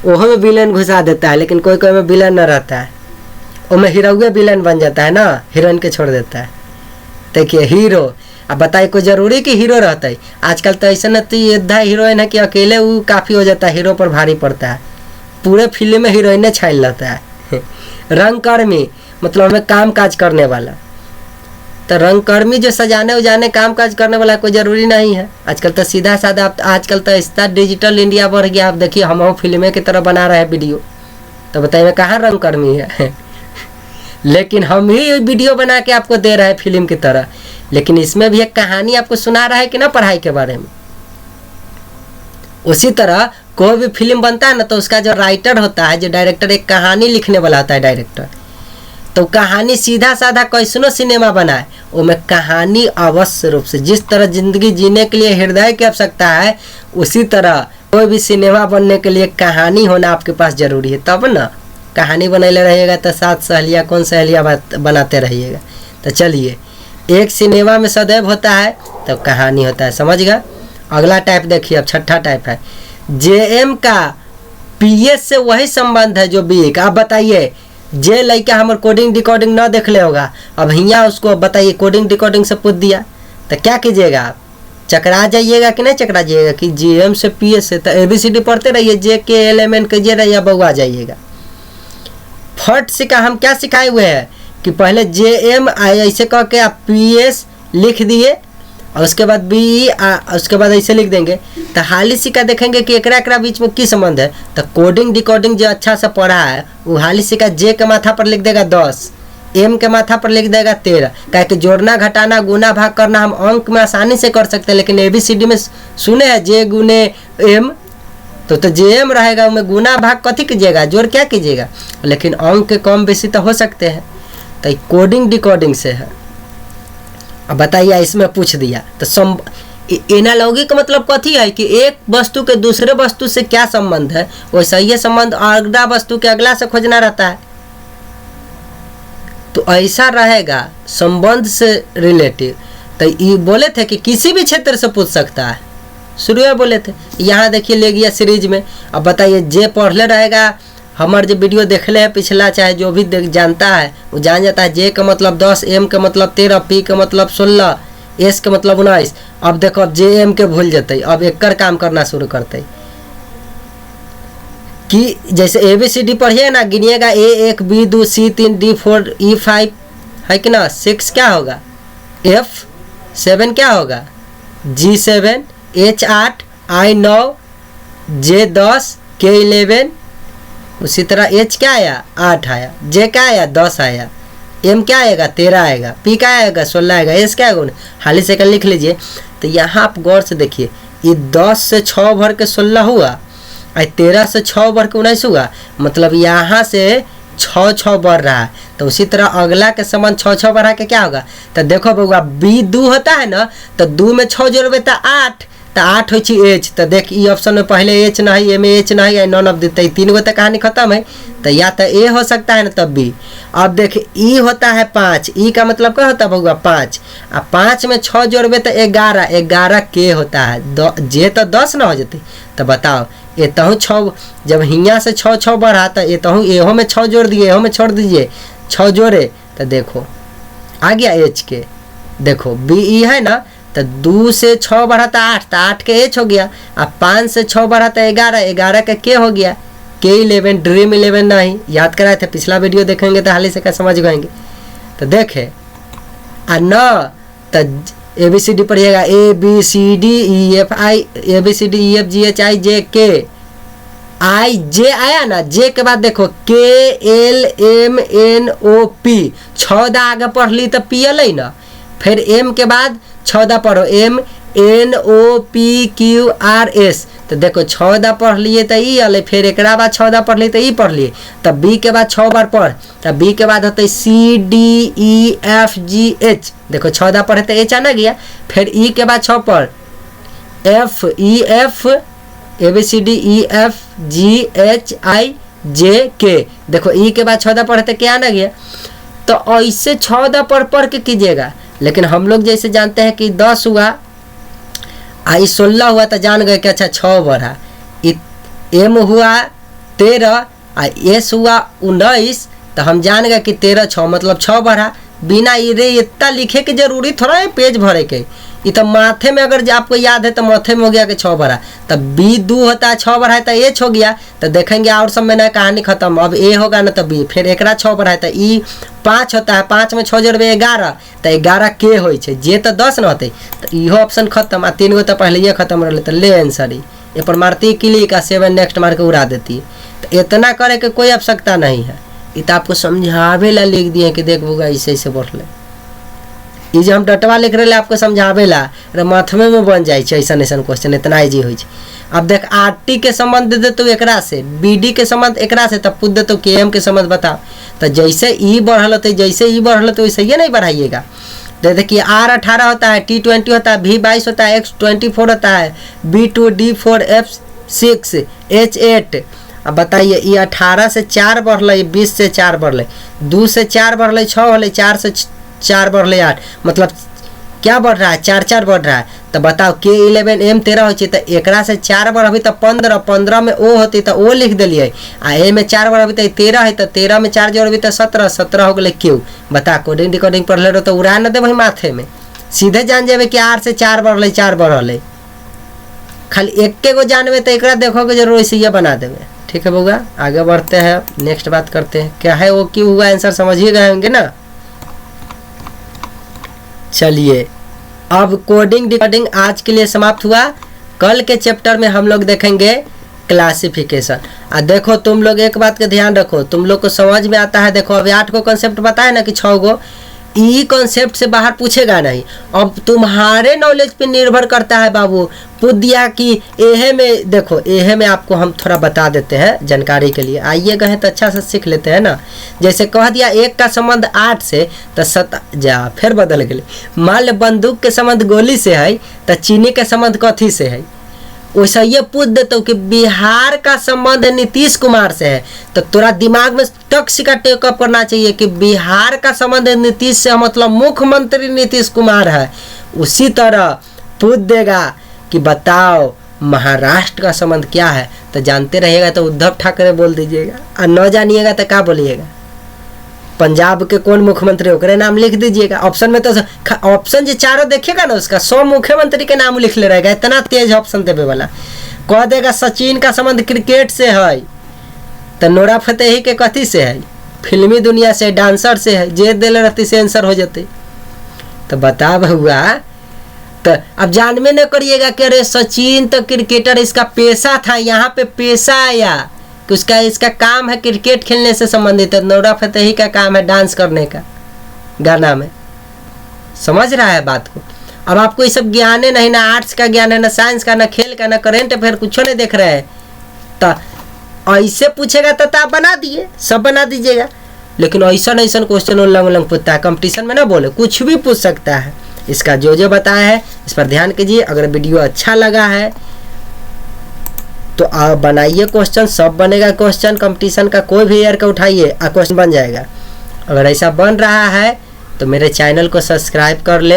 वह में विलेन घुसा देता है, लेकिन कोई कोई में विलेन न रहता है, उसमें हीरोए विलेन बन जाता है ना, हीरोइन के छोड़ देता है। देखिए हीरो, अब बताइए कोई जरूरी कि हीरो रहता है? आजकल तो ऐसा न इतना हीरोइन है कि अकेले वो काफ़ी हो जाता है, हीरो पर भारी पड़ता है, पूरे फिल्म में हीरोइने छाइल रहता है। रंगकर्मी मतलब हमें काम काज करने वाला, तो रंगकर्मी जो सजाने उजाने काम काज करने वाला कोई ज़रूरी नहीं है। आजकल तो सीधा साधा, आजकल तो इतना डिजिटल इंडिया बढ़ गया। आप देखिए हम फिल्में की तरह बना रहे हैं वीडियो, तो बताइए कहाँ रंगकर्मी है? लेकिन हम ही वीडियो बना के आपको दे रहे हैं फिल्म की तरह, लेकिन इसमें भी एक कहानी आपको सुना रहा है कि ना पढ़ाई के बारे में। उसी तरह कोई भी फिल्म बनता है ना, तो उसका जो राइटर होता है, जो डायरेक्टर, एक कहानी लिखने वाला होता है डायरेक्टर, तो कहानी सीधा साधा कैसनो सिनेमा बनाए, उसमें कहानी अवश्य रूप से, जिस तरह जिंदगी जीने के लिए हृदय की आवश्यकता है, उसी तरह कोई भी सिनेमा बनने के लिए कहानी होना आपके पास जरूरी है। तब ना कहानी बनैले रहिएगा तो सात सहेलियाँ कौन सहेलियाँ बनाते रहिएगा। तो चलिए, एक सिनेमा में सदैव होता है तो कहानी होता है, समझ गया? अगला टाइप देखिए, अब छठा टाइप है जेएम का पीएस से वही संबंध है जो बी का। आप बताइए, जे लड़का हमारे कोडिंग डिकोडिंग ना देख ले होगा, अब हियाँ उसको बताइए कोडिंग डिकोडिंग से पूछ दिया तो क्या कीजिएगा आप? चकरा जाइएगा कि नहीं चकरा जाइएगा? कि जेएम से पीएस से तो एबीसीडी पढ़ते रहिए, जे के एल एम एन कीजिए रहिए, बउआ जाइएगा। फट से का हम क्या सिखाए हुए हैं कि पहले जे एम ऐसे कह के आप पीएस लिख दिए, और उसके बाद बी उसके बाद ऐसे लिख देंगे, तो हाली सिक्का देखेंगे कि एकरा बीच में की संबंध है। तो कोडिंग डिकोडिंग जो अच्छा से पढ़ा है वो हाली सिक्का जे के माथा पर लिख देगा 10, एम के माथा पर लिख देगा 13। क्या कि जोड़ना घटाना गुना भाग करना हम अंक में आसानी से कर सकते हैं, लेकिन एबीसीडी में सुने हैं जे गुने एम, तो जे एम रहेगा, उनमें गुना भाग कथी कीजिएगा, जोड़ क्या कीजिएगा, लेकिन अंक के कम बेसी तो हो सकते हैं। तो कोडिंग डिकोडिंग से है। अब बताइए, इसमें पूछ दिया तो एनालॉगी का मतलब कथी है कि एक वस्तु के दूसरे वस्तु से क्या संबंध है, वैसा ये संबंध अगला वस्तु के अगला से खोजना रहता है। तो ऐसा रहेगा संबंध से रिलेटिव। तो ये बोले थे कि किसी भी क्षेत्र से पूछ सकता है, शुरू में बोले थे। यहाँ देखिए ले गया सीरीज में। अब बताइए, जे पढ़ले रहेगा, हमारे जो वीडियो देखले है पिछला, चाहे जो भी जानता है वो जान जाता है। जे का मतलब 10, एम का मतलब 13, पी का मतलब 16, एस का मतलब 19। अब देखो, अब जे एम के भूल जाते, अब एक काम करना शुरू करते कि जैसे एबीसीडी पढ़िए ना, गिनिएगा A1 B2 C3 D4 E5 है कि ना, 6 क्या होगा, F7 क्या होगा, G7 H8 I9 J10 K11। उसी तरह H क्या आया, 8 आया, J क्या आया, 10 आया, M क्या आएगा, 13 आएगा, P क्या आएगा, 16 आएगा, S क्या आएगा, हाली सेकंड लिख लीजिए। तो यहाँ आप गौर से देखिए, ये 10 से 6 भर के 16 हुआ, और 13 से 6 भर के 19 हुआ, मतलब यहाँ से 6 बढ़ रहा है। तो उसी तरह अगला के समान 6 बढ़ा के क्या होगा, तो देखो बउआ B2 होता है ना, तो 2 में 6 जोड़बे तो 8, तो 8 हो एच। तो देख ई ऑप्शन में पहले एच नहीं, ए में एच नहीं है, नॉन ऑफ देते 3 गो तो कहानी खत्म है। तो या तो ए हो सकता है ना, तब बी। अब देख ई होता है 5, ई का मतलब क्या होता है बउआ 5, अब 5 में 6 जोड़बे तो 11, 11 के होता है, जे तो 10 ना हो जाते। तो बताओ, ये तहूँ 6, जब हियाँ से 6 बढ़ा तो ये तहूँ एहो में 6 जोड़ दिए, एहो में छोड़ दीजिए, 6 जोड़े तो देखो आ गया एच के। देखो बी ई है ना, तो 2 से 6 बढ़ाता 8, तो 8 के एच हो गया। अब 5 से 6 बढ़ाता 11, 11 का के हो गया, K11 ड्रीम 11 नहीं, याद कराए थे, पिछला वीडियो देखेंगे तो हाली से क्या समझ गएंगे। तो देखे आ न, तो ABCD पढ़िएगा ABCDEFI, ABCDEFGHIJK, I-J आया ना, जे के बाद देखो KLMNOP, 14 आगे पढ़ ली तो PL है ना, फिर M के बाद 14 पढ़ो, NOPQRS। तो देखो 14 पढ़ लिए तो ई अल, फिर एक बाद 14 पढ़ लिए तो ई पढ़ लिए, तब बी के बाद 6 बार पढ़, तब बी के बाद होते CDEFGH। देखो 14 पढ़े तो एच आना गया, फिर ई के बाद 6 पढ़, FEF ABCDEFGHIJK। देखो ई के बाद 14 पढ़े तो क्या आना गया। तो ऐसे 14 पढ़ के कीजिएगा। लेकिन हम लोग जैसे जानते हैं कि 10 हुआ आई 16 हुआ तो जान गए कि अच्छा 6 बढ़ा, M हुआ 13 S हुआ 19, तो हम जान गए कि 13 6 मतलब 6 बढ़ा। बिना इतना लिखे के जरूरी थोड़ा है पेज भरे के, ये तो माथे में अगर आपको याद है तो माथे में हो गया कि 6 बढ़ा, तब बी 2 होता है 6 बढ़ा तो एच हो गया। तो देखेंगे और सब में ना कहानी खत्म, अब ए होगा ना तो बी, फिर एकरा 6 बढ़ा तो ई 5 होता है, 5 में 6 जोड़बे 11 तो 11 के हो जे तो 10 न होते, तो इहो ऑप्शन खत्म। आ 3 गो तो पहले ये खत्म रहे, तो ले आंसर ये पर मारती क्लिक का 7 नेक्स्ट मार के उड़ा देती है। तो इतना करे के कोई आवश्यकता नहीं है, ये तो आपको समझावे ला लिख दिए कि देखोगा ऐसे ऐसे बढ़ ले। ये जो हम डटवा लिख रहे आपको समझावे ला, अरे माथवे में बन जाए ऐसा ऐसा क्वेश्चन, इतना ईजी हो। अब देख RT के संबंध दे तो एकरा से, BD के संबंध एकरा से, तब पूछ दे तो KM के संबंध बताओ। तो जैसे ई बढ़ल होते, जैसे ई बढ़ल होते वैसे ये नहीं बढ़ाइएगा। तो देखिए R 18 होता है, T 20 होता है, V 22 होता है, X 24 होता है, B 2 D 4 F 6 H 8। अब बताइए ये 18 से 4 बढ़, 20 से 4 बढ़, 2 से 4 बढ़ 6 हो, 4 से 4 बढ़ 8, मतलब क्या बढ़ रहा है 4 4 बढ़ रहा है। तो बताओ K 11 M 13 हो, तो एकरा से 4 बढ़ी तो 15, 15 में O होती तो O लिख दिलिए, आ ए में 4 बढ़ी तो 13 है, तो 13 में 4 जोड़बी तो 17, 17 हो गए क्यों। बता कोडिंग डिकोडिंग पढ़ ले तो उड़ा न दे भाई माथे में, सीधे जान जाए कि 8 से 4 बढ़ 4 बढ़, खाली एक गो जानवे तो एकरा देखोगे जरूर इसे ये बना देवे। ठीक है बउआ, आगे बढ़ते हैं, नेक्स्ट बात करते हैं क्या है वो क्यों हुआ, आंसर समझ ही गए होंगे ना। चलिए अब कोडिंग डिकोडिंग आज के लिए समाप्त हुआ। कल के चैप्टर में हम लोग देखेंगे क्लासिफिकेशन। देखो तुम लोग एक बात का ध्यान रखो, तुम लोग को समझ में आता है। देखो अभी 8 को कॉन्सेप्ट बताया ना कि 6 गो, ई कॉन्सेप्ट से बाहर पूछेगा नहीं। अब तुम्हारे नॉलेज पे निर्भर करता है बाबू, पूछ दिया कि एहे में, देखो एहे में आपको हम थोड़ा बता देते हैं जानकारी के लिए, आइए गए तो अच्छा से सीख लेते हैं ना। जैसे कह दिया 1 का संबंध 8 से, तो 7 जा फिर बदल गए। मान लो बंदूक के संबंध गोली से है, तो चीनी के संबंध कथी से है। वैसा ये पूछ देता हूँ कि बिहार का संबंध नीतीश कुमार से है, तो तोरा दिमाग में टक्स का टेकअप करना चाहिए कि बिहार का संबंध नीतीश से, मतलब मुख्यमंत्री नीतीश कुमार है। उसी तरह पूछ देगा कि बताओ महाराष्ट्र का संबंध क्या है, तो जानते रहिएगा तो उद्धव ठाकरे बोल दीजिएगा, और न जानिएगा तो क्या बोलिएगा, पंजाब के कौन मुख्यमंत्री ओकरे नाम लिख दीजिएगा। ऑप्शन में तो ऑप्शन जो चारों देखिएगा ना, उसका 100 मुख्यमंत्री के नाम लिख ले रहेगा, इतना तेज ऑप्शन देवे वाला। कह देगा सचिन का संबंध क्रिकेट से है, तो नोरा फतेही के कथी से है, फिल्मी दुनिया से, डांसर से है, जे दिल रहती से आंसर हो जाते। तो बता हुआ, तो अब जानवे न करिएगा कि अरे सचिन तो क्रिकेटर इसका पेशा था, यहाँ पे पेशा आया कि उसका इसका काम है क्रिकेट खेलने से संबंधित है, नोरा फतेही का काम है डांस करने का गाना में। समझ रहा है बात को। अब आपको ये सब ज्ञान है नहीं, ना आर्ट्स का ज्ञान है, ना साइंस का, ना खेल का, ना करेंट अफेयर, कुछ नहीं देख रहे हैं। तो ऐसे पूछेगा तो आप बना दिए, सब बना दीजिएगा। लेकिन ऐसा ऐसा क्वेश्चन उल्लंघ उल्लंघ पूछता है, कंपटीशन में ना बोले, कुछ भी पूछ सकता है। इसका जो बताया है इस पर ध्यान कीजिए। अगर वीडियो अच्छा लगा है तो आप बनाइए क्वेश्चन, सब बनेगा क्वेश्चन। कंपटीशन का कोई भी ईयर का उठाइए और क्वेश्चन बन जाएगा। अगर ऐसा बन रहा है तो मेरे चैनल को सब्सक्राइब कर ले,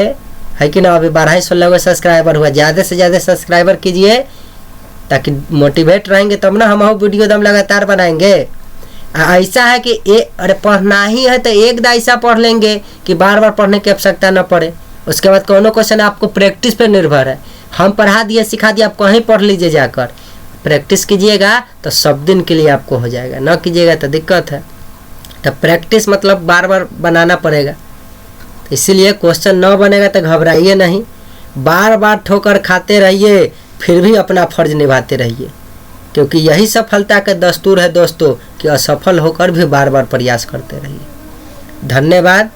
है कि ना। अभी 12-16 सब्सक्राइबर हुआ, ज़्यादा से ज़्यादा सब्सक्राइबर कीजिए ताकि मोटिवेट रहेंगे, तब ना हम वीडियो दम लगातार बनाएंगे। ऐसा है कि अरे पढ़ना ही है तो एक ऐसा पढ़ लेंगे कि बार बार पढ़ने की आवश्यकता न पड़े। उसके बाद कौन क्वेश्चन आपको प्रैक्टिस पे निर्भर है, हम पढ़ा दिए सिखा दिए, आप कहीं पढ़ लीजिए जाकर। प्रैक्टिस कीजिएगा तो सब दिन के लिए आपको हो जाएगा, ना कीजिएगा तो दिक्कत है। तो प्रैक्टिस मतलब बार बार बनाना पड़ेगा। इसीलिए क्वेश्चन न बनेगा तो घबराइए नहीं, बार बार ठोकर खाते रहिए, फिर भी अपना फर्ज निभाते रहिए, क्योंकि यही सफलता का दस्तूर है दोस्तों कि असफल होकर भी बार बार प्रयास करते रहिए। धन्यवाद।